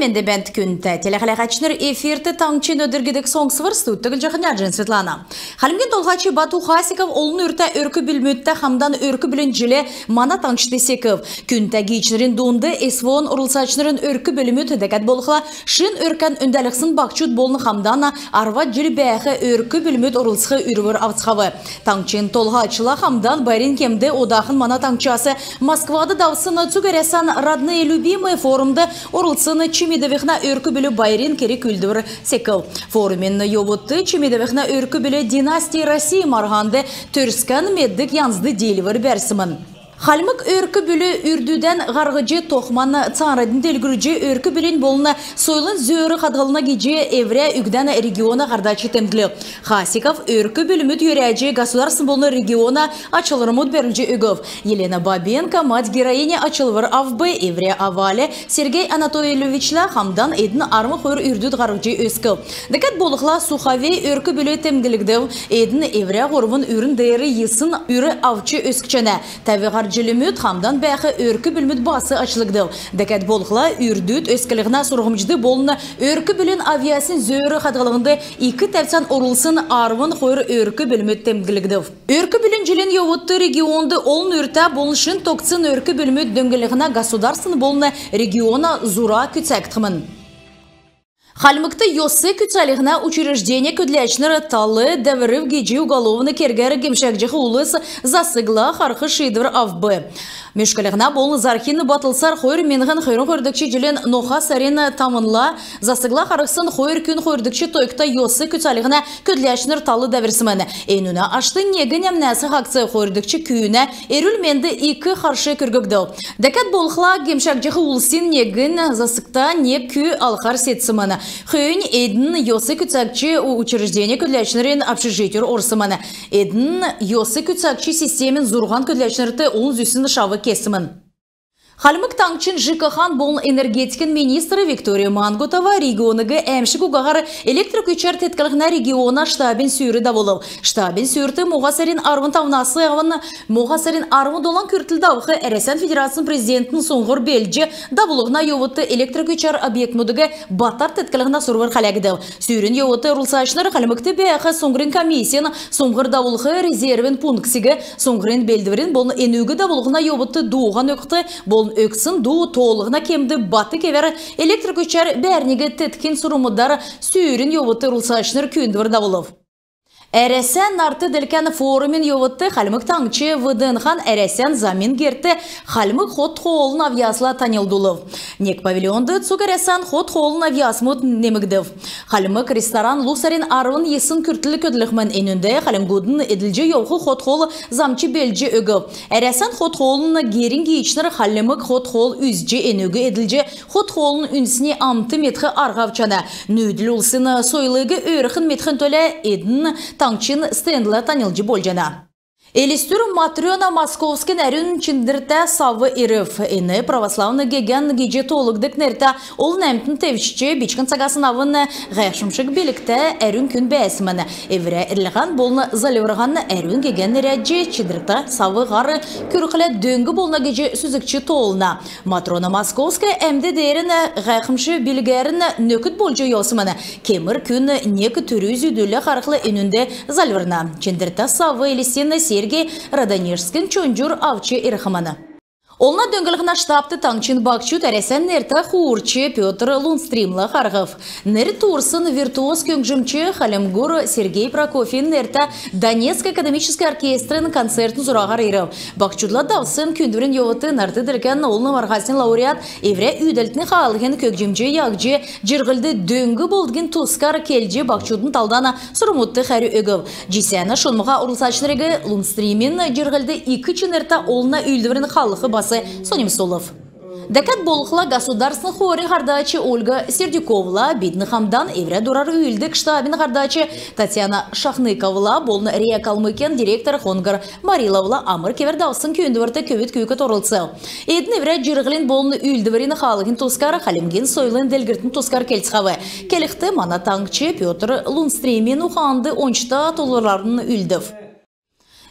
Халменде бент күнті. Телехалахачныр эфирті таңчын өдіргедік соңсывыр стуттығыл жақын әржін Светлана. Халмен толғачы Бату Хасиков олын үрті өркі білмөтті хамдан өркі білін жиле мана таңшты секів. Күнті гейчнерін дуынды эсвоон ұрылсачнырын өркі білмөт дәкәт болықла шын өркән өндәліксін бақчуд болны хамдана арват жили бәйхі өркі білмөт ұрылсығы үрвір авцхавы. Таңчын толғачыла хамдан байрин кемді одақын мана таңчасы Москвады давсыны цугәрәсан родные любимые форумды ұрылсыны Чемидовихна өркі білі байрин кері күлдівір секіл. Форумен йобытты Чемидовихна өркі білі династия России марғанды түрскан меддік янзды дейлівір бәрсімін. Халмык өркі білі үрдуден ғарғыжы тоқманы цанрадын делгіріжі өркі білін болына сойлын зөөрі қадғылына кеже евре үгден региона ғардачы темділі. Хасиков өркі біліміт өрәжі государствен болына региона açılırımыд берінжі үгів. Елена Бабенко мать героине açılвыр авбы евре авале Сергей Анатольевичла хамдан едін армы қойыр үрдуд ғарғыжы өскіл. Декет болықла Сухавей өркі білі темділігділ едін евре ғорвын үрін дейірі есын үрі авчы өскчені. Жилимют хамдан бәхі өркі білмет басы açılıqdı. Дәкәт болықла үрдүт өскілігіна сұрғымжды болына өркі білін авиасын зөөрі қадғылығынды 2 тәпсан орылсын арвын қойыр өркі білмет темгілігді. Өркі білін жилін еуытты регионды олын өрті болыншын тоқсын өркі білмет дөңгілігіна государсын болына региона зура күтсәктімін. Халмыкты йосы күтсалихна учреждение күдлячныр талы дәвірів геджи уголовны кергәрі кемшәкжіғі улыс засыгла харқы шидвір авбы. Мешкалихна болны зархины батылсар хойр менғын хойрын хойрдікші жилен ноха сарин тамынла засыгла харықсын хойр күн хойрдікші тойқта йосы күтсалихна күдлячныр талы дәвірсімен. Әйнуна ашты негін әмнәсі хақцы хойрдікші күйіне әріл менді 2 қаршы күргігді. Дәкәт болықла кемшәкжіғі улсын негін засықта не күй алқар сетсімен. Хүйін едін йосы күтсәкчі учреждение күтләчнерін общежитер орсыманы. Едін йосы күтсәкчі системін зұрған күтләчнерді олын зүйсін шавы кесімін. Халмык таңчын ЖКХан болын энергетикін министрі Виктория Мангутова регионыгы әмшік уғағар электрик үчер теткілігіна региона штабин сүйірі даволыл. Штабин сүйірті Моғасарин арвын тавнасы ағын Моғасарин арвын долан күртіл давықы Әресен Федерацияның президентінің соңғыр белджі давылығына йовыты электрик үчер объект мұдығы баттар теткілігіна сұрвар қалягыды. Сүйірін йовыты ұрылсашыныр халмыкты бәйқы соңғырын комиссияны соңғыр давылығы резервін пунктсігі соңғырын белдіверін болын енугі давылығына йовыты дуған өкті болын өксін ду толығына кемді баты кевер электрик үчер бәрнеге теткін сұрымыдар сүйірін йовыты ұрылсашыныр күйіндівір давылып. Әресен нарты ділкен форумын йовытты халмык таңчы вднхан әресен замин керті халмык ход холын авиасла танилдулов. Нек павильонды цук әресен ход холын авиасмут немігдів. Халмык ресторан Лусарин арвын есын күртілі көділікмен енінде халымгудын еділжі йоқы ход холы замчы белжі өгі. Әресен ход холын герін гейчнер халмык ход хол үзжі енөгі еділжі ход холын үнсіне амты метхі арғавчана. Нөйділ улсын сойлығы өріхін метхін төлі едін таңчын стендла танилжы болжана. Элистюр Матрёна Московский нәрін чиндірті савы ирыв. Эні православны геген геже толығдық нәрті ол нәмтін тәвішчі бечкін сағасын авын ғайшымшық белікті әрін күн бәсімін. Евре әрліған болны заливырған әрін геген нәрәджі чиндірті савы ғары күрқілі дөңгі болна геже сүзікчі толына. Матрона Московский әмді дәрін ғайшымшы белгәрін нөкіт болжы йосымын. Кемір күн некі түрі зүділі қарықлы үнінде заливырна. Чиндірті савы елесені Сергей Радонежскин чонжур авчы ирхаманы. Олна дөңгілігіна штабты таңчын бақчу тәресен нерті хуурчы Петр Лунстримла қарғыв. Нер турсын виртуоз көңжімчі Халемгур Сергей Прокофин нерті Донецк академический оркестрын концертін зұрағар ирів. Бақчудла давсын күндірін йовыты нарты дірген олны марғасын лауреат евре үйділтіні қағалығын көңжімчі яғжы жырғылды дөңгі болдығын тускар келжі бақчудың талдана сұрымутты қәрі өгів. Жисәні шылмыға ұрылсачынырығы Лунстримин жырғылды 2 чынырта олна үйдіверін қалықы басы Соним Солов. Дәкәт болықла государственный хорин ғардачы Ольга Сердюковла, бидны хамдан евре дурар үйілдік штабин ғардачы Татьяна Шахныковла, болны Рия Калмыкен директор Хонгар Мариловла амыр кевердаусын күйіндівірті көвет күйкі торылцы. Едін евре жырғылин болны үйілдіверін қалығын тускар, халимген сойлын делгіртін тускар келцхавы. Келіқті мана таңчы Петр Лунстримин уханды ончта толырларын үйілдів.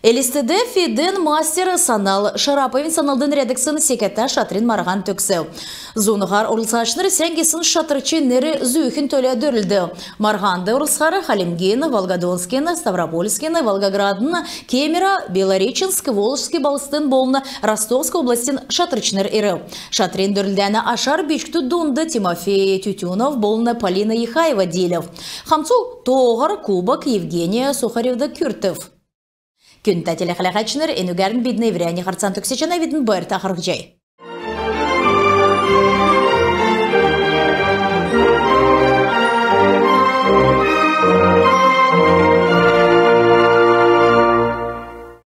Элистеде Фиден мастер санал Шараповин саналдын редаксын секетта шатрин марған төксеу. Зунығар урылсашныр сәңгесін шатрычы нері зүйхін төлі дөрілді. Марғанды урылсқары Халимген, Волгодонскен, Ставропольскен, Волгоградын, Кемера, Белореченск, Волжский балыстын болны Ростовской областын шатрычныр ирі. Шатрин дөрілдәні ашар бешкті дунды Тимофей Тютюнов болны Полина Ехаева делев. Хамцу тоғар кубок Евгения Сухаревды Кюртов. Күн тәтелі қалақачыныр, әнігәрін бедіне вірәне қарцан түксечена видін бәр тақырық жай.